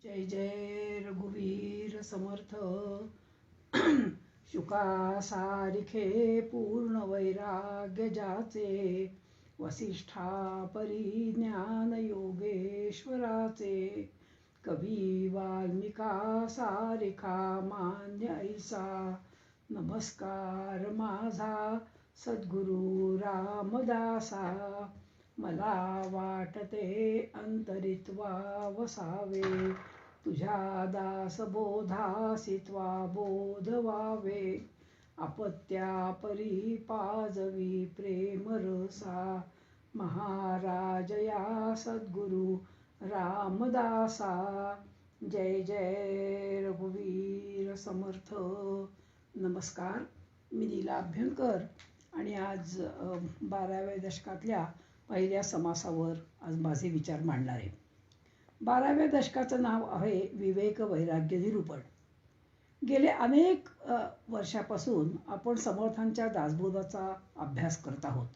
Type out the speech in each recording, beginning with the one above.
जय जय रघुवीर समर्थ. शुका सारिखे पूर्ण वैराग्य जाचे, वसिष्ठा परी ज्ञान योगेश्वराचे. कवी वाल्मिका सारिखा मान्य ऐसा, नमस्कार माझा सद्गुरु रामदासा. मला वाटते अंतरित्वा वसावे, तुझ्या दासबोधासी त्वा बोध व्हावे. अपत्या परी पाजवी प्रेम रसा, महाराज या सद्गुरु रामदासा. जय जय रघुवीर समर्थ. नमस्कार, मी नीला अभ्यंकर आणि आज 12व्या दशकातल्या पहिल्या समासावर आज माझे विचार मांडणार आहे. 12व्या दशकाचं नाव आहे विवेक वैराग्य निरूपण. गेले अनेक वर्षापासून आपण समर्थांच्या दासबोधाचा अभ्यास करत आहोत.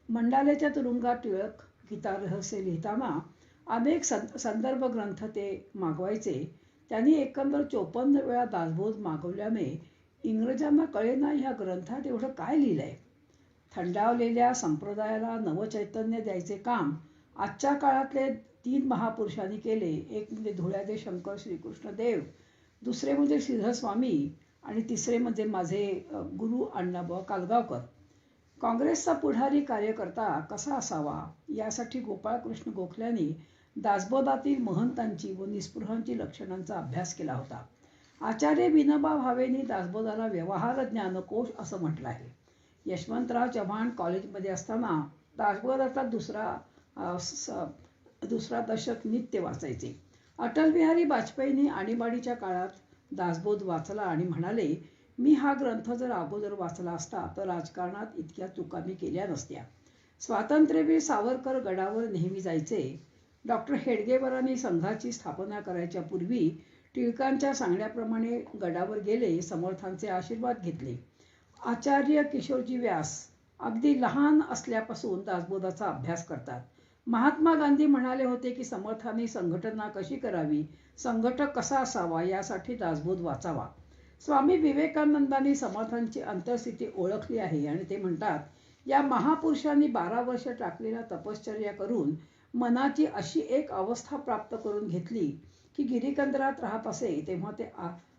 मंडालेच्या तुरुंगात टिळक गीता रहस्य लिहिताना अनेक संदर्भ ग्रंथ ते मागवायचे. त्यांनी एकंदर 54 वेळा दासबोध मागवल्याने इंग्रजांना कळेना ह्या ग्रंथात एवढं काय लिहिलंय. थंडावलेल्या संप्रदायाला नवचैतन्य द्यायचे काम आजच्या काळातले 3 महापुरुषांनी केले. एक म्हणजे धुळ्यादे शंकर श्रीकृष्ण देव, दुसरे म्हणजे श्रीधर स्वामी आणि तिसरे म्हणजे माझे गुरु अण्णाभाऊ कालगावकर. काँग्रेसचा पुढारी कार्यकर्ता कसा असावा यासाठी गोपाळकृष्ण गोखल्यांनी दासबोधातील महंतांची व निस्पृहांची लक्षणांचा अभ्यास केला होता. आचार्य विनोबा भावेंनी दासबोधाला व्यवहार ज्ञानकोश असं म्हटलं आहे. यशवंतराव चव्हाण कॉलेजमध्ये असताना दासबोधाचा दुसरा दशक नित्य वाचायचे. अटल बिहारी वाजपेयींनी आणीबाणीच्या काळात दासबोध वाचला आणि म्हणाले, मी हा ग्रंथ जर अगोदर वाचला असता तर राजकारणात इतक्या चुका मी केल्या नसत्या. स्वातंत्र्यवीर सावरकर गडावर नेहमी जायचे. डॉक्टर हेडगेवारांनी संघाची स्थापना करायच्या पूर्वी टिळकांच्या सांगण्याप्रमाणे गडावर गेले, समर्थांचे आशीर्वाद घेतले. आचार्य किशोरजी व्यास अगदी लहान असल्यापासून दासबोधाचा अभ्यास करतात. महात्मा गांधी म्हणाले होते की समर्थांनी संघटना कशी करावी, संघटक कसा असावा यासाठी दासबोध वाचावा. स्वामी विवेकानंदांनी समर्थांची अंतर्स्थिती ओळखली आहे आणि ते म्हणतात, या महापुरुषांनी 12 वर्ष टाकलेल्या तपश्चर्या करून मनाची अशी एक अवस्था प्राप्त करून घेतली की गिरीकंदरात राहत असे तेव्हा ते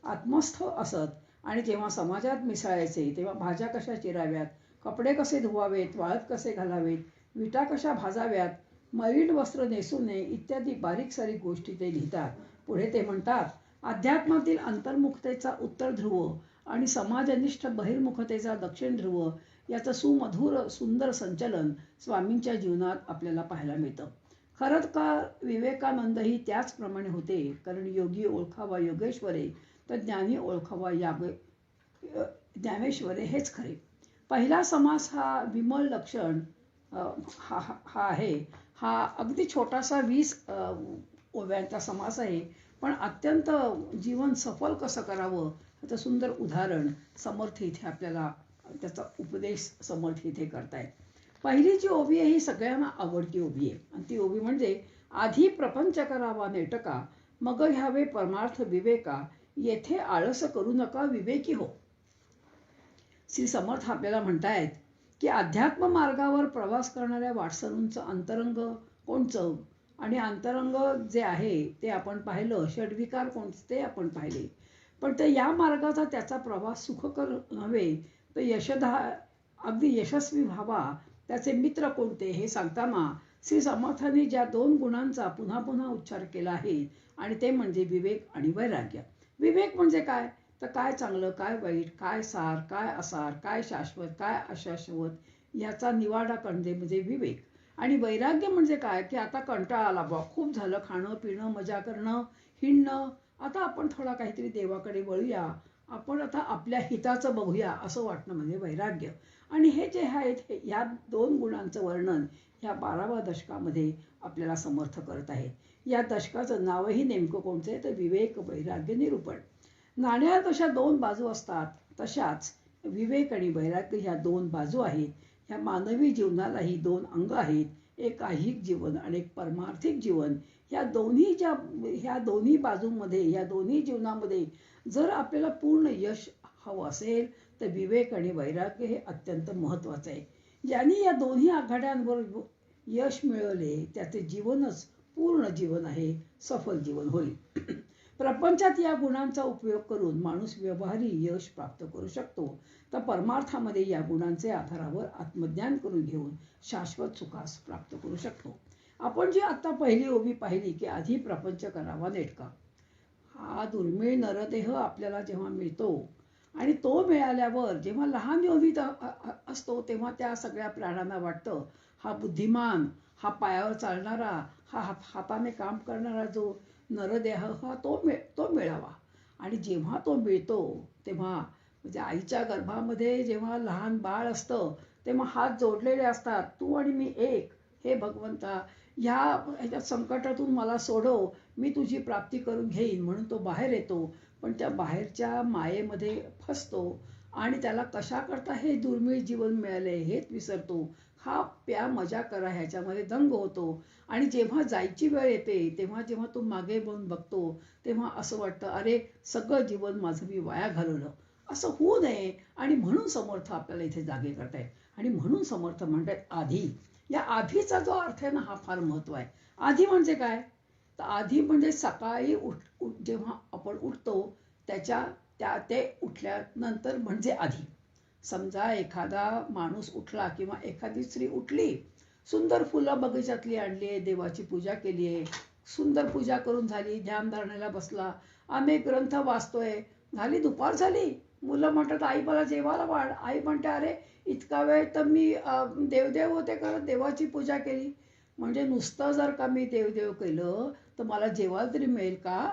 आत्मस्थ असत आणि जेव्हा समाजात मिसळायचे तेव्हा भाज्या कशा चिराव्यात, कपडे कसे धुवावेत, वाळत कसे घालावेत, विटा कशा भाजाव्यात, मलिन वस्त्र नेसू नये इत्यादी बारीक सारीक गोष्टी ते लिहितात. पुढे ते म्हणतात, अध्यात्मातील अंतर्मुखतेचा उत्तर ध्रुव आणि समाजनिष्ठ बहिर्मुखतेचा दक्षिण ध्रुव याचं सुमधुर सुंदर संचलन स्वामींच्या जीवनात आपल्याला पाहायला मिळतं. खरंच का विवेकानंदही त्याचप्रमाणे होते, कारण योगी ओळखावा योगेश्वरे तर ज्ञानी ओळखावा ज्ञानेश्वरे हेच खरे. पहिला समास हा विमल लक्षण हा आहे. हा अगदी छोटासा 20 ओव्यांचा समास आहे, पण अत्यंत जीवन सफल कसं करावं याचं सुंदर उदाहरण समर्थ इथे आपल्याला त्याचा उपदेश समर्थ इथे करतायत. पहिली जी ओवी आहे ही सगळ्यांना आवडती ओवी आहे आणि ती ओवी म्हणजे, आधी प्रपंच करावा नेटका, मग घ्यावे परमार्थ विवेका, येथे आळस करू नका विवेकी हो. श्री समर्थ आपल्याला म्हणतायत की अध्यात्म मार्गावर प्रवास करणाऱ्या वाटसरूंचं अंतरंग कोणचं आणि अंतरंग जे आहे ते आपण पाहिलं, षड्विकार कोणते ते आपण पाहिले, पण ते या मार्गाचा त्याचा प्रवास सुखकर नव्हे तर अगदी यशस्वी व्हावा त्याचे मित्र कोणते हे सांगताना श्री समर्थांनी ज्या 2 गुणांचा पुन्हा पुन्हा उच्चार केला आहे आणि ते म्हणजे विवेक आणि वैराग्य. विवेक म्हणजे काय तर काय चांगलं काय वाईट, काय सार काय असार, काय शाश्वत काय अशाश्वत याचा निवाडा करणे म्हणजे विवेक. आणि वैराग्य म्हणजे काय की आता कंटाळा आला बा, खूप झालं खाणं पिणं मजा करणं हिंडणं, आता आपण थोडा काहीतरी देवाकडे वळूया, आपण आता आपल्या हिताचं बघूया असं वाटणं म्हणजे वैराग्य. आणि हे जे आहेत या 2 गुणांचं वर्णन ह्या 12व्या दशकामध्ये आपल्याला समर्थ करत आहेत. या दशकाचं नावही नेमकं कोणतं आहे तर विवेक वैराग्य निरूपण. नाण्याला जशा 2 बाजू असतात तशाच विवेक आणि वैराग्य ह्या 2 बाजू आहेत. ह्या मानवी जीवनालाही 2 अंग आहेत, एक ऐहिक जीवन आणि एक परमार्थिक जीवन. ह्या दोन्ही बाजूंमध्ये, ह्या दोन्ही जीवनामध्ये जर आपल्याला पूर्ण यश हवं असेल तर विवेक आणि वैराग्य हे अत्यंत महत्त्वाचं आहे. ज्यांनी या दोन्ही आघाड्यांवर यश मिळवले त्याचे जीवनच पूर्ण जीवन आहे, सफल जीवन होईल. प्रपंचात या गुणांचा उपयोग करून माणूस व्यवहारी यश प्राप्त करू शकतो, तर परमार्थामध्ये या गुणांचे आधारावर आत्मज्ञान करून घेऊन शाश्वत सुखास प्राप्त करू शकतो. आपण जी आता पहिली ओवी पाहिली की आधी प्रपंच करावा नेटका, हा दुर्मिळ नरदेह आपल्याला जेव्हा मिळतो आणि तो मिळाल्यावर जेव्हा लहान ओवीत असतो तेव्हा त्या सगळ्या प्राण्यांना वाटतं हा बुद्धिमान, हा पायावर चालणारा, हा हाताने काम करणारा जो नरदेह हा तो मिळावा. आणि जेव्हा तो मिळतो तेव्हा म्हणजे आईच्या गर्भामध्ये जेव्हा लहान बाळ असतं तेव्हा हात जोडलेले असतात, तू आणि मी एक, हे भगवंता ह्याच्या संकटातून मला सोडव, मी तुझी प्राप्ती करून घेईन म्हणून तो बाहेर येतो. पण त्या बाहेरच्या मायेमध्ये फसतो आणि त्याला कशा करता हे दुर्मिळ जीवन मिळाले हेच विसरतो. हा प्या मजा करा ह्याच्यामध्ये दंग होतो. आणि जेव्हा जायची वेळ येते तेव्हा जेव्हा तो मागे बघून बघतो तेव्हा असं वाटतं अरे सगळं जीवन माझं मी वाया घालवलं, असं होऊ नये. आणि म्हणून समर्थ आपल्याला इथे जागे करतायत. आणि म्हणून समर्थ म्हणतात आधी. या आधीचा जो अर्थ आहे ना हा फार महत्व आहे. आधी म्हणजे काय, तर आधी म्हणजे सकाळी जेव्हा आपण उठतो ते उठल्यानंतर म्हणजे आधी. समजा एखादा माणूस उठला किंवा एखादी स्त्री उठली, सुंदर फुलं बगीच्यातली आणली आहे, देवाची पूजा केली आहे, सुंदर पूजा करून झाली, ध्यानधारणेला बसला, आम्ही ग्रंथ वाचतोय, झाली दुपार झाली, मुलं म्हणतात आई मला जेवायला वाढ, आई म्हणते अरे इतका वेळ तर मी देवदेव होते करत, देवाची पूजा केली. म्हणजे नुसतं जर का मी देवदेव केलं तर मला जेवायला तरी मिळेल का?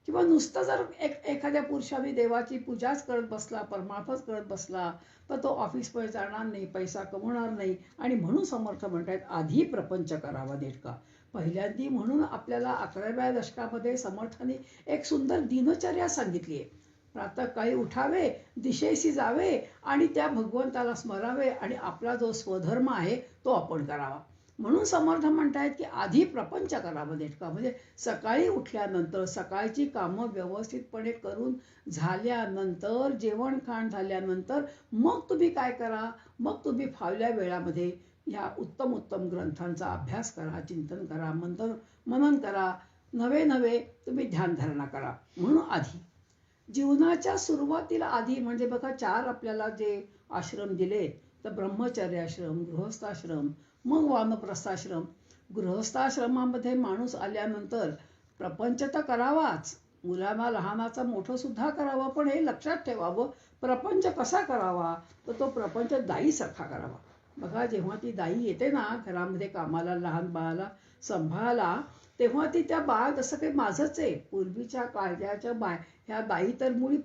किंवा नुसतं जर एखाद्या पुरुषाने देवाची पूजाच करत बसला, परमार्थच करत बसला, तर तो ऑफिसमध्ये जाणार नाही, पैसा कमवणार नाही. आणि म्हणून समर्थ म्हणतात आधी प्रपंच करावा नेटका. पहिल्यांदी म्हणून आपल्याला 11व्या दशकामध्ये समर्थाने एक सुंदर दिनचर्या सांगितली आहे. प्रातःकाळी उठावे, दिशेशी जावे आणि त्या भगवंताला स्मरावे आणि आपला जो स्वधर्म आहे तो आपण करावा. म्हणून समर्थ म्हणतायत की आधी प्रपंच करावा नेटका. म्हणजे सकाळी उठल्यानंतर सकाळची कामं व्यवस्थितपणे करून झाल्यानंतर, जेवण खाण झाल्यानंतर मग तुम्ही काय करा, मग तुम्ही फावल्या वेळामध्ये ह्या उत्तम उत्तम ग्रंथांचा अभ्यास करा, चिंतन करा, मनन करा, नवे नवे तुम्ही ध्यानधारणा करा. म्हणून आधी जीवनाच्या सुरुवातीला आधी म्हणजे बघा 4 आपल्याला जे आश्रम दिले, तर ब्रह्मचर्याश्रम, गृहस्थाश्रम, मग वानप्रस्थाश्रम. गृहस्थाश्रमामध्ये माणूस आल्यानंतर प्रपंच तर करावाच, मुलांना लहानाचा मोठं सुद्धा करावं, पण हे लक्षात ठेवावं प्रपंच कसा करावा, तर तो प्रपंच दाईसारखा करावा. बघा जेव्हा ती दाई येते ना घरामध्ये कामाला, लहान बाळाला सांभाळायला, तेव्हा ती त्या बाळ जसं काही माझंच आहे, पूर्वीच्या काळजाच्या ह्या दाई तर मुळी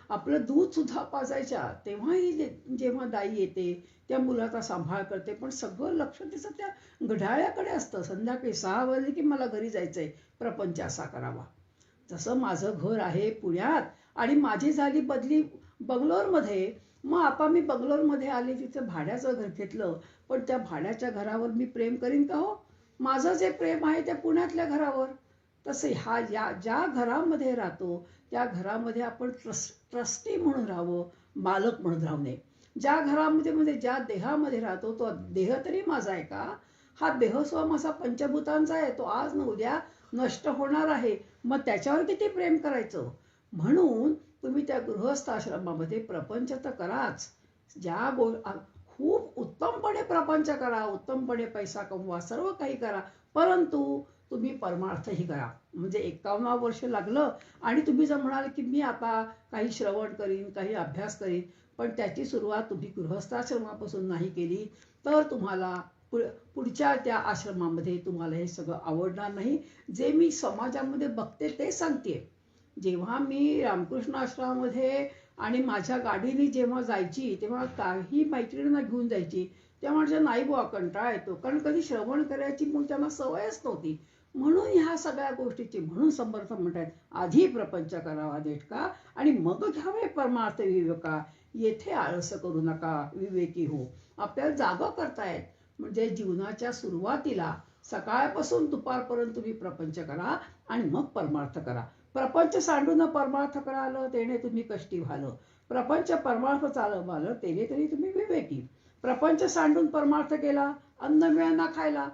आपलं दूध सुद्धा पाजायच्या, तेव्हाही जेव्हा दाई येते त्या मुलाचा सांभाळ करते, पण सगळं लक्ष तिचं त्या घड्याळ्याकडे असतं. संध्याकाळी 6 वाजले की मला घरी जायचंय, प्रपंच असा करावा. जसं माझं घर आहे पुण्यात आणि माझी झाली बदली बंगलोरमध्ये, मग आता मी बंगलोरमध्ये आले, तिथं भाड्याचं घर घेतलं, पण त्या भाड्याच्या घरावर मी प्रेम करीन का हो? माझं जे प्रेम आहे त्या पुण्यातल्या घरावर. तसे ज्या घरामध्ये राहतो त्या घरामध्ये आपण ट्रस्टी म्हणून राहावं, मालक म्हणून राहू नये. ज्या घरामध्ये म्हणजे ज्या देहामध्ये राहतो तो देह तरी माझा आहे का? हा देह माझा पंचभूतांचा आहे, तो आज न उद्या नष्ट होणार आहे, मग त्याच्यावर किती प्रेम करायचं. म्हणून तुम्ही त्या गृहस्थाश्रमामध्ये प्रपंच तर कराच, खूप उत्तमपणे प्रपंच करा, उत्तमपणे पैसा कमवा, सर्व काही करा, परंतु तुम्ही परमार्थही करा. म्हणजे 51 वर्ष लागलं आणि तुम्ही जर म्हणाल की मी आता काही श्रवण करीन, काही अभ्यास करीन, पण त्याची सुरुवात तुम्ही गृहस्थाश्रमापासून नाही केली तर तुम्हाला पुढच्या त्या आश्रमामध्ये तुम्हाला हे सगळं आवडणार नाही. जे मी समाजामध्ये बघते ते सांगते. जेव्हा मी रामकृष्ण आश्रमामध्ये आणि माझ्या गाडीने जेव्हा जायची तेव्हा काही मैत्रिणींना घेऊन जायची, तेव्हा म्हणजे नाही बुवा कंटाळा येतो, कारण कधी श्रवण करायची मग त्यांना सवयच नव्हती. म्हणून ह्या सगळ्या गोष्टीची म्हणून समर्थ म्हणतात आधी प्रपंच करावा नेटका आणि मग घ्यावे परमार्थ विवेका. येथे आळस करू नका, विवेकी हो. आपल्याला जागा करतायत म्हणजे जीवनाच्या सुरुवातीला सकाळपासून दुपारपर्यंत तुम्ही प्रपंच करा आणि मग परमार्थ करा. प्रपंच सांडून परमार्थ कराल तेने तुम्ही कष्टी व्हाल. प्रपंच परमार्थ चालवाल तेने तरी तुम्ही विवेकी. प्रपंच सांडून परमार्थ केला, अन्न मिळेना खायला.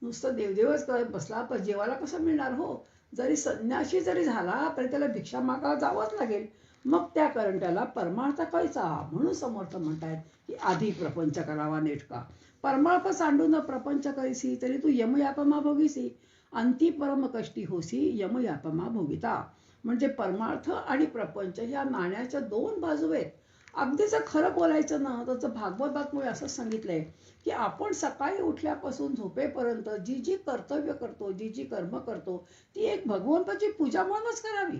नुसतं देवदेवच करत बसला तर जेवायला कसं मिळणार हो. जरी संन्यासी जरी झाला तरी त्याला भिक्षा मागायला जावंच लागेल. मग त्या करंट्याला परमार्थ कळचा. म्हणून समर्थ म्हणतायत की आधी प्रपंच करावा नेटका. परमार्थ सांडून प्रपंच करीसी तरी तू यमयातमा भोगीसी. अंती परम कष्टी होसी यमयातमा भोगिता. म्हणजे परमार्थ आणि प्रपंच ह्या नाण्याच्या दोन बाजू आहेत. अगदीच खरं बोलायचं ना तर भागवतात्मुळे असं सांगितलंय की आपण सकाळी उठल्यापासून झोपेपर्यंत जी जी कर्तव्य करतो, जी जी कर्म करतो, ती एक भगवंताची पूजा म्हणूनच करावी.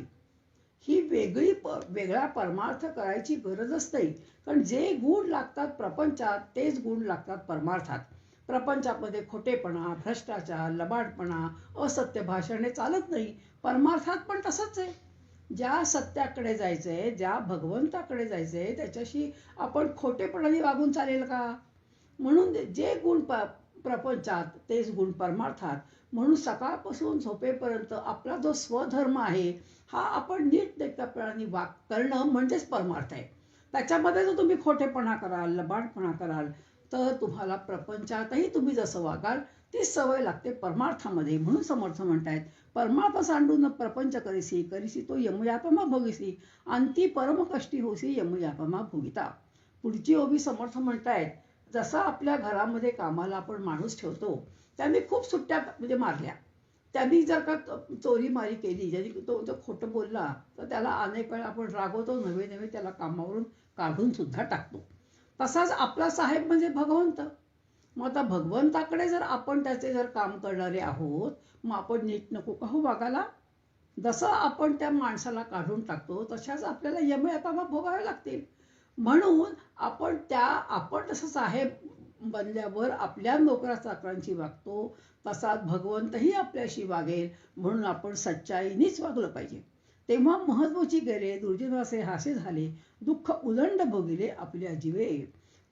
ही वेगळा परमार्थ करायची गरजच नाही. कारण जे गुण लागतात प्रपंचात तेच गुण लागतात परमार्थात. प्रपंचामध्ये खोटेपणा, भ्रष्टाचार, लबाडपणा, असत्य भाषणे चालत नाही. परमार्थात पण तसंच आहे. ज्या सत्याकडे जायचंय, ज्या भगवंताकडे जायचंय त्याच्याशी आपण खोटेपणाने वागून चालेल का? म्हणून जे गुण प्रपंचात तेच गुण परमार्थात. म्हणून सकाळपासून झोपेपर्यंत आपला जो स्वधर्म आहे हा आपण नीटनेटकेपणाने करणं म्हणजेच परमार्थ आहे. त्याच्यामध्ये जर तुम्ही खोटेपणा कराल, लबाडपणा कराल तर तुम्हाला प्रपंचातही तुम्ही जसं वागाल तीच सवय लागते परमार्थामध्ये. म्हणून समर्थ म्हणतायत परमार्थ सांडून प्रपंच करीसी करीसी तो यमयातमा भोगीसी. अंती परम कष्टी होसी यमयातमा भोगिता. पुढची ओवी समर्थ म्हणतायत जसा आपल्या घरामध्ये कामाला आपण माणूस ठेवतो त्यांनी खूप सुट्ट्या म्हणजे मारल्या. त्यांनी जर का चोरी मारी केली, ज्यांनी तो जर खोटं बोलला तर त्याला अनेक वेळा आपण रागवतो, नवे नवे त्याला कामावरून काढून सुद्धा टाकतो. तसाच आपला साहेब म्हणजे भगवंत. मग आता भगवंताकडे जर आपण त्याचे जर काम करणारे आहोत मग आपण नीट नको का हो वागायला. जसं आपण त्या माणसाला काढून टाकतो तशाच आपल्याला यमयातमा भोगावे लागतील. म्हणून आपण तसं साहेब बनल्यावर आपल्या नोकरा चाकरांशी वागतो तसाच भगवंतही आपल्याशी वागेल. म्हणून आपण सच्चाईनीच वागलं पाहिजे. तेव्हा महत्वाची गेले दुर्जनाचे हासे झाले, दुःख उदंड भोगिले आपल्या जीवे.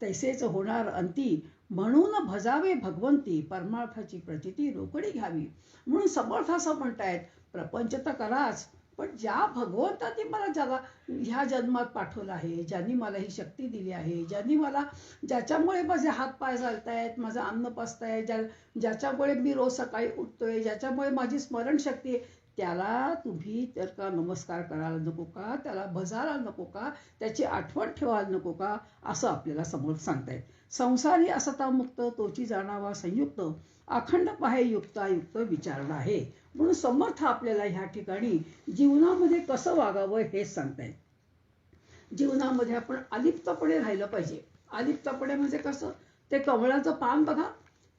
तैसेच होणार अंती म्हणून भजावे भगवंती, परमार्थाची प्रचिती रोकडी घ्यावी. म्हणून समर्थ असं म्हणतायत प्रपंच तर कराच, पण ज्या भगवंतांनी मला ह्या जन्मात पाठवलं आहे, ज्यांनी मला ही शक्ती दिली आहे, ज्याच्यामुळे माझे हात पाय चालतायत, माझं अन्न पचतंय, ज्याच्यामुळे मी रोज सकाळी उठतोय, ज्याच्यामुळे माझी स्मरणशक्ती आहे, त्याला तुम्ही तर का नमस्कार करायला नको का, त्याला भजायला नको का, त्याची आठवण ठेवायला नको का, असं आपल्याला समोर सांगतायत. संसारी असता मुक्त तोची जाणावा संयुक्त, अखंड पाहे युक्तायुक्त विचारला आहे. म्हणून समर्थ आपल्याला ह्या ठिकाणी जीवनामध्ये कसं वागावं हेच सांगतायत. जीवनामध्ये आपण अलिप्तपणे राहिलं पाहिजे. अलिप्तपणे म्हणजे कसं, ते कमळाचं पान बघा,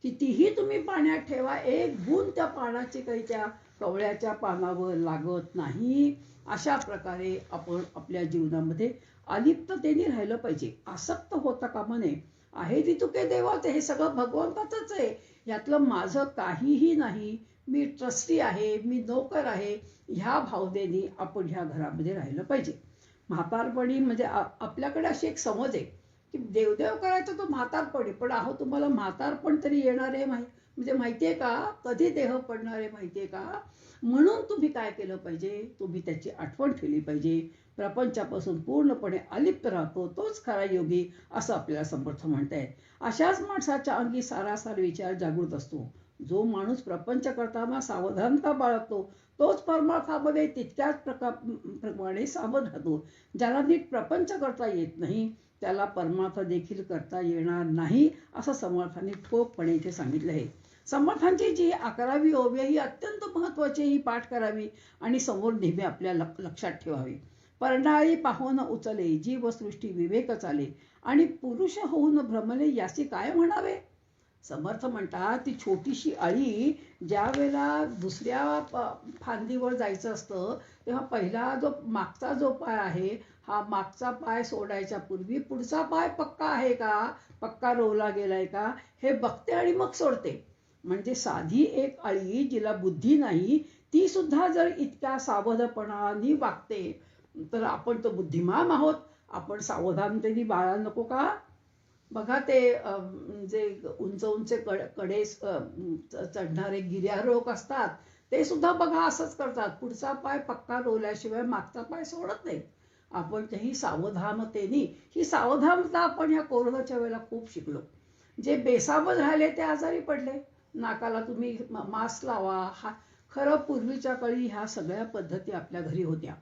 कितीही तुम्ही पाण्यात ठेवा एक बूंद त्या पानाची काही त्या कवळ्याच्या पानावर लागत नाही. अशा प्रकारे आपण आपल्या जीवनामध्ये अलिप्ततेने राहिलं पाहिजे. आसक्त होता कामा नये. आहे ती तुके देवाचे, हे सगळं भगवंताचंच आहे, यातलं माझं काहीही नाही, मी ट्रस्टी आहे, मी नोकर आहे, ह्या भावनेने आपण ह्या घरामध्ये राहिलं पाहिजे. म्हातारपणी म्हणजे आपल्याकडे अशी एक समज आहे की देवदेव करायचं तो म्हातारपणी, पण अहो तुम्हाला म्हातारपण तरी येणार आहे म्हणजे माहितीये का, कधी देह पडणार आहे माहितीये का. म्हणून तुम्ही काय केलं पाहिजे, तुम्ही त्याची आठवण ठेवली पाहिजे. प्रपंचापासून पूर्णपणे अलिप्त राहतो तोच खरा योगी, असं आपल्याला समर्थ म्हणतायत. अशाच माणसाच्या अंगी सारासार विचार जागृत असतो. जो माणूस प्रपंच करताना सावधानता बाळगतो तोच परमार्थामध्ये तितक्याच प्रमाणे सावध राहतो. ज्याला नीट प्रपंच करता येत नाही त्याला परमार्थ देखील करता येणार नाही, असं समर्थांनी ठोकपणे इथे सांगितलं आहे. समर्थांची जी 11वी ओवी ही अत्यंत महत्वाची, ही पाठ करावी आणि समोर नेहमी आपल्या लक्षात ठेवावी. परनाळी पाहून उचले जीवसृष्टी विवेक चाले, आणि पुरुष होऊन भ्रमले याची काय म्हणावे. समर्थ म्हणतात ती छोटीशी अळी ज्या वेळेला दुसऱ्या फांदीवर जायचं असतं तेव्हा पहिला मागचा जो पाय आहे, हा मागचा पाय सोडायच्या पूर्वी पुढचा पाय पक्का आहे का, पक्का रोवला गेलाय का, हे बघते आणि मग सोडते. म्हणजे साधी एक अळी जिला बुद्धी नाही ती सुद्धा जर इतक्या सावधपणाने वागते तर आपण तर बुद्धिमान आहोत, आपण सावधानतेने बाळा नको का. बघा ते जे उंच उंच कडे चढणारे गिर्यारोहक असतात, ते सुद्धा बघा असंच करतात. पुढचा पाय पक्का रोवल्याशिवाय मागचा पाय सोडत नाही. आपण ही सावधानतेने, ही सावधानता आपण या कोरोनाच्या वेळेला खूप शिकलो. जे बेसावध राहिले ते आजारी पडले. नाकाला तुम्ही मास्क लावा. खरं पूर्वीच्या काळी ह्या सगळ्या पद्धती आपल्या घरी होत्या.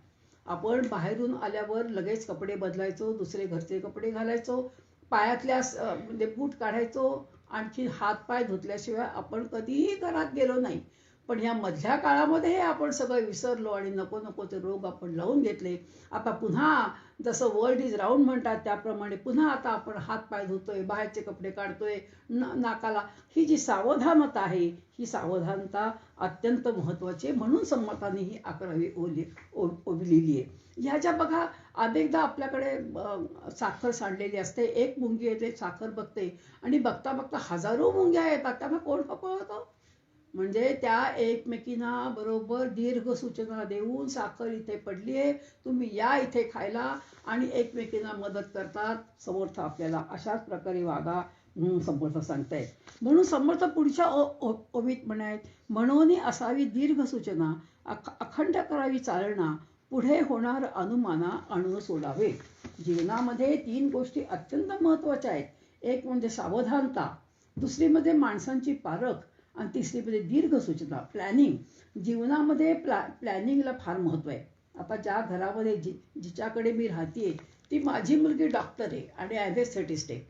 आपण बाहेरून आल्यावर लगेच कपडे बदलायचो, दुसरे घरचे कपडे घालायचो, पायातल्या म्हणजे बूट काढायचो, आणखी हात पाय धुतल्याशिवाय आपण कधीही घरात गेलो नाही. पण ह्या मधल्या काळामध्ये हे आपण सगळं विसरलो आणि नको नकोचे रोग आपण लावून घेतले. आता पुन्हा जसं वर्ल्ड इज राऊंड म्हणतात त्याप्रमाणे पुन्हा आता आपण हात पाय धुतोय, बाहेरचे कपडे काढतोय, नाकाला. ही जी सावधानता आहे, ही सावधानता अत्यंत महत्वाची आहे. म्हणून समर्थाने ही 11वी ओवी लिहिली आहे. ह्याच्या बघा, अनेकदा आपल्याकडे साखर सांडलेली असते, एक मुंगी येते, साखर बघते आणि बघता बघता हजारो मुंग्या येतात. त्यांना कोण पकडतो? म्हणजे त्या एकमेकींना बरोबर दीर्घ सूचना देऊन, साखर इथे पडली आहे, तुम्ही या इथे खायला, आणि एकमेकींना मदत करतात. समर्थ आपल्याला अशाच प्रकारे वागा म्हणून समर्थ सांगतायत. म्हणून समर्थ पुढच्या ओवीत म्हणायत, म्हणून असावी दीर्घ सूचना, अखंड करावी चालना, पुढे होणार अनुमाना अणू सोडावे. जीवनामध्ये 3 गोष्टी अत्यंत महत्वाच्या आहेत. एक म्हणजे सावधानता, दुसरी म्हणजे माणसांची पारख, आणि तिसरी म्हणजे दीर्घ सूचना, प्लॅनिंग. जीवनामध्ये प्लॅनिंगला फार महत्व आहे. आता ज्या घरामध्ये जिच्याकडे मी राहते, ती माझी मुलगी डॉक्टर आहे आणि ॲनेस्थेटिस्ट आहे.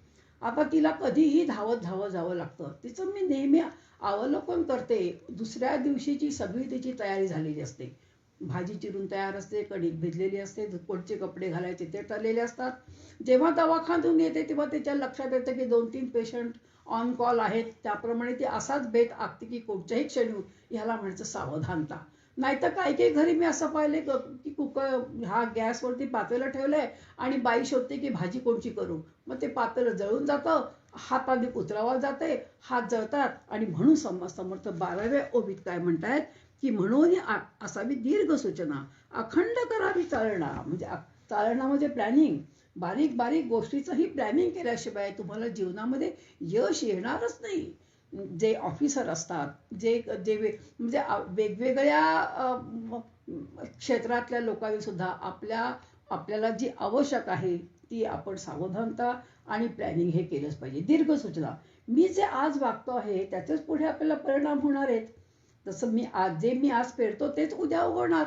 आता तिला कधीही धावत जावं लागतं. तिचं मी नेहमी अवलोकन करते. दुसऱ्या दिवशीची सगळी तिची तयारी झालेली असते. भाजी चिरून तयार असते, कणिक भिजलेली असते, कोणते कपडे घालायचे ते ठरलेले असतात. जेव्हा दवाखान्यातून येते तेव्हा त्याच्या लक्षात येतं की 2-3 पेशंट ऑन कॉल आहेत. त्याप्रमाणे ती असाच बेत आखते की कोणत्याही क्षणी. ह्याला म्हणायचं सावधानता. नाहीतर काही काही घरी मी असं पाहिलंय की कुकर हा गॅसवरती पातेलं ठेवलंय आणि बाई शोधते की भाजी कोणची करू. मग ते पातेलं जळून जातं, हाताने उतरावं जाते, हात जळतात. आणि म्हणून समर्थ 12व्या ओवीत काय म्हणतायत की म्हणून असावी दीर्घ सूचना, अखंड करावी चालना. म्हणजे चालना म्हणजे प्लॅनिंग. बारीक बारीक गोष्टीचंही प्लॅनिंग केल्याशिवाय तुम्हाला जीवनामध्ये यश येणारच नाही. जे ऑफिसर असतात, जे जे म्हणजे वेगवेगळ्या क्षेत्रातल्या लोकांनी सुद्धा आपल्याला जी आवश्यक आहे ती आपण सावधानता आणि प्लॅनिंग हे केलंच पाहिजे. दीर्घ सूचना, मी जे आज वागतो आहे त्याचेच पुढे आपल्याला परिणाम होणार आहेत. तसं मी आज पेरतो तेच उद्या उगवणार.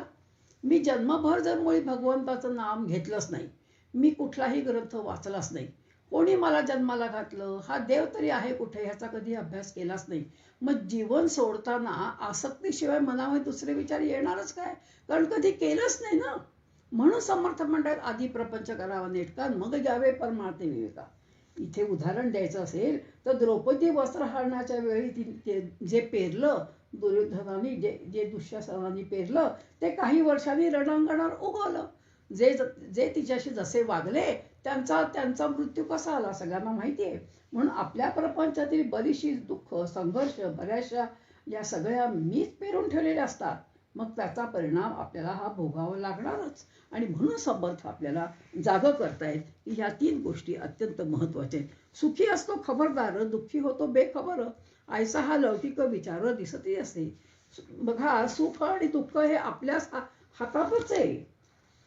मी जन्मभर जर मुळी भगवंताचं नाम घेतलंच नाही, मी कुठलाही ग्रंथ वाचलाच नाही, कोणी मला जन्माला घातलं, हा देव तरी आहे कुठे, ह्याचा कधी अभ्यास केलाच नाही, मग जीवन सोडताना आसक्तीशिवाय मनामध्ये दुसरे विचार येणारच काय? कारण कधी केलंच नाही ना. म्हणून समर्थ म्हणतात, आधी प्रपंच करावा नेटका, मग घ्यावे परमार्थे विवेका. इथे उदाहरण द्यायचं असेल तर द्रौपदी वस्त्रहरणाच्या वेळी जे पेरलं दुर्योधनाने, जे दुःशासनाने पेरलं ते काही वर्षांनी रणांगणावर उगवलं. जे तिच्याशी जसे वागले त्यांचा मृत्यू कसा आला सगळ्यांना माहिती आहे. म्हणून आपल्या प्रपंचातील बरीचशी दुःख, संघर्ष, बऱ्याचशा या सगळ्या मीच पेरून ठेवलेल्या असतात. मग त्याचा परिणाम आपल्याला हा भोगावा लागणारच. आणि म्हणून समर्थ आपल्याला जागं करतायत की ह्या 3 गोष्टी अत्यंत महत्वाच्या आहेत. सुखी असतो खबरदार, दुःखी होतो बेखबर, ऐसा हा लौकिक विचार दिसतही असते. बघा, सुख आणि दुःख हे आपल्या हातातच आहे.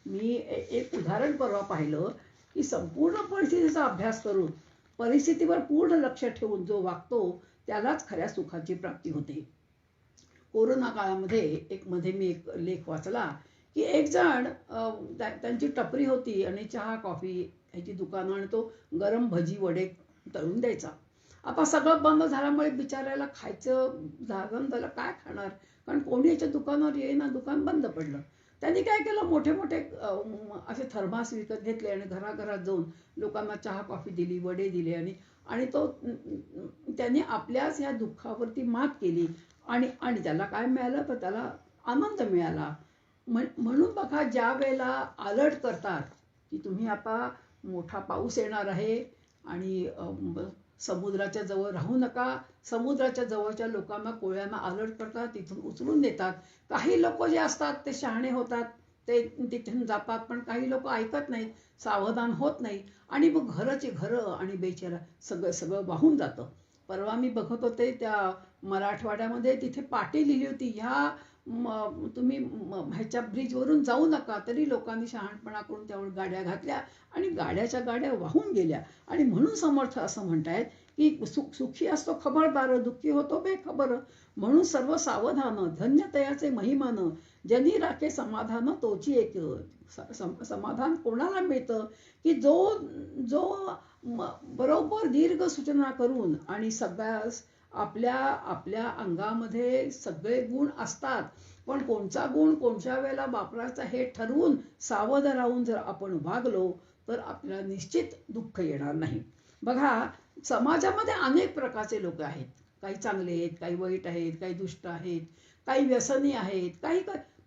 मी एक उदाहरण परवा पाहिलं की संपूर्ण परिस्थितीचा अभ्यास करून, परिस्थितीवर पूर्ण लक्ष ठेवून जो वागतो त्यालाच खऱ्या सुखाची प्राप्ती होते. कोरोना काळामध्ये मध्ये मी एक लेख वाचला की एक जण त्यांची टपरी होती आणि चहा कॉफी ह्याची दुकानं, आणि तो गरम भजी वडे तळून द्यायचा. आता सगळं बंद झाल्यामुळे बिचारायला खायचं झालं, त्याला काय खाणार, कारण कोणी याच्या दुकानावर येईना, दुकान बंद पडलं. त्यांनी काय केलं, मोठे मोठे असे थर्मास विकत घेतले आणि घराघरात जाऊन लोकांना चहा कॉफी दिली, वडे दिले, आणि त्यांनी आपल्याच ह्या दुःखावरती मात केली. आणि त्याला काय मिळालं, तर त्याला आनंद मिळाला. म्हणून बघा, ज्या वेळेला अलर्ट करतात की तुम्ही आता मोठा पाऊस येणार आहे आणि समुद्राच्या जवळ राहू नका, समुद्राच्या जवळच्या लोकांना, कोळ्यांना अलर्ट करतात, तिथून उचलून देतात. काही लोक जे असतात ते शहाणे होतात, ते तिथून जातात, पण काही लोक ऐकत नाहीत, सावधान होत नाही आणि मग घरची घरं आणि बेचारा सगळं सगळं वाहून जातं. परवा मी बघत होते त्या मराठवाड्यामध्ये, तिथे पाटी लिहिली होती, तुम्ही ह्याच्या ब्रिजवरून जाऊ नका, तरी लोकांनी शहाणपणा करून त्यावर गाड्या घातल्या आणि गाड्याच्या गाड्या वाहून गेल्या. आणि म्हणून समर्थ असं म्हणतायत की सुखी असतो खबरदार, दुःखी होतो बेखबर. म्हणून सर्व सावधान, धन्य तयाचे महिमान, जनी राखे समाधान तोची एक. समाधान कोणाला मिळतं की जो जो बरोबर दीर्घ सूचना करून आणि सगळ्यास आपल्या आपल्या अंगामध्ये सगळे गुण असतात, पण कोणचा गुण कोणत्या वेळेला वापरायचा हे ठरवून सावध राहून जर आपण वागलो तर आपल्याला निश्चित दुःख येणार नाही. बघा, समाजामध्ये अनेक प्रकारचे लोक आहेत. काही चांगले आहेत, काही वाईट आहेत, काही दुष्ट आहेत, काही व्यसनी आहेत, काही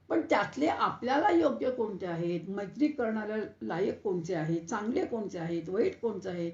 पण त्यातले आपल्याला योग्य कोणते आहेत, मैत्री करणाऱ्या लायक कोणते आहेत, चांगले कोणते आहेत, वाईट कोणते आहेत,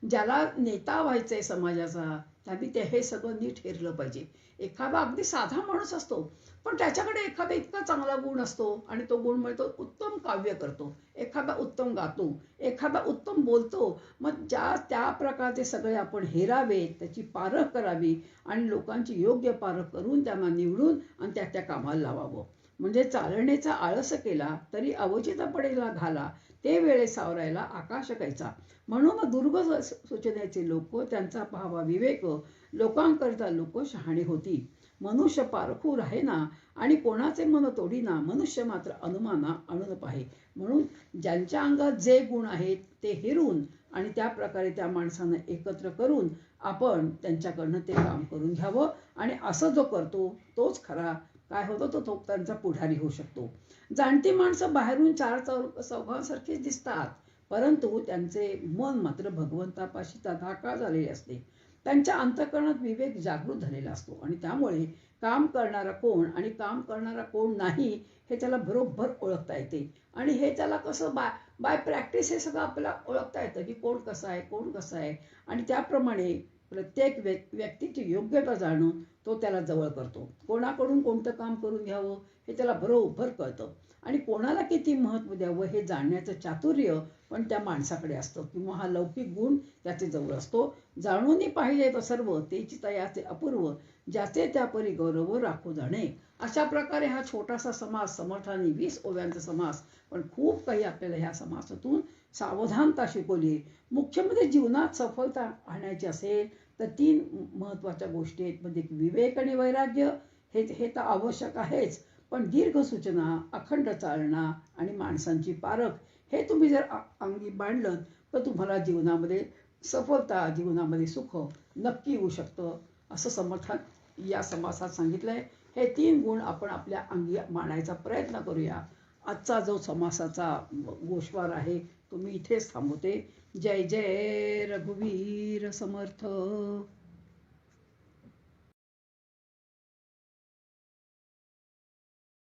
ज्याला नेता व्हायचंय समाजाचा त्यांनी ते हे सगळं नीट हेरलं पाहिजे. एखादा अगदी साधा माणूस असतो, पण त्याच्याकडे एखादा इतका चांगला गुण असतो आणि तो गुण म्हणजे तो उत्तम काव्य करतो, एखादा उत्तम गातो, एखादा उत्तम बोलतो. मग त्या प्रकारचे सगळे आपण हेरावेत, त्याची पारख करावी आणि लोकांची योग्य पारख करून त्यांना निवडून आणि त्या कामाला लावावं. म्हणजे चालण्याचा आळस केला तरी अवचित पडेला घाला, ते वेळे सावरायला आकाश कैचा. म्हणून दुर्ग सूचनेचे लोक, त्यांचा पाहावा विवेक, लोकांकरता लोक शहाणे होती. मनुष्य पारखू राहेना आणि कोणाचे मन तोडीना, मनुष्य मात्र अनुमाना आणून पाहे. म्हणून ज्यांच्या अंगात जे गुण आहेत ते हेरून आणि त्या प्रकारे त्या माणसांना एकत्र करून आपण त्यांच्याकडनं ते काम करून घ्यावं. आणि असं जो करतो तोच खरा काय होतो, तो त्यांचा पुढारी होऊ शकतो. जाणती माणसं बाहेरून चार चौघांसारखीच दिसतात, परंतु त्यांचे मन मात्र भगवंतापाशी तदाकार झालेले असते. त्यांच्या अंतःकरणात विवेक जागृत झालेला असतो आणि त्यामुळे काम करणारा कोण आणि काम करणारा कोण नाही हे त्याला बरोबर ओळखता येते. आणि हे त्याला कसं बाय प्रॅक्टिस हे सगळं आपल्याला ओळखता येतं की कोण कसं आहे, कोण कसं आहे. आणि त्याप्रमाणे प्रत्येक व्यक्तीची योग्यता जाणून तो त्याला जवळ करतो. कोणाकडून कोणतं काम करून घ्यावं हे त्याला बरोबर कळतं आणि कोणाला किती महत्त्व द्यावं हे जाणण्याचं चातुर्य पण त्या माणसाकडे असतं, किंवा हा लौकिक गुण त्याचे जवळ असतो. जाणूनही पाहिले तर सर्व तेची तयाचे अपूर्व, ज्याचे त्यापरी गौरव राखू जाणे. अशा प्रकारे हा छोटासा समास, समर्थांनी 20 ओव्यांचा समास, पण खूप काही आपल्याला ह्या समासातून सावधानता शिकवली. मुख्य म्हणजे जीवनात सफलता आणायची असेल तर 3 महत्त्वाच्या गोष्टी आहेत. म्हणजे विवेक आणि वैराग्य हे तर आवश्यक आहेच, पण दीर्घ सूचना, अखंड चालना आणि माणसांची पारख हे तुम्ही जर अंगी बांधलं तर तुम्हाला जीवनामध्ये सफलता, जीवनामध्ये सुख नक्की येऊ शकतं, असं समर्थन या समासात सांगितलंय. हे 3 गुण आपण आपल्या अंगी मांडायचा प्रयत्न करूया. आजचा जो समासाचा गोषवार आहे तो मी इथेच थांबवते. जय जय रघुवीर समर्थ.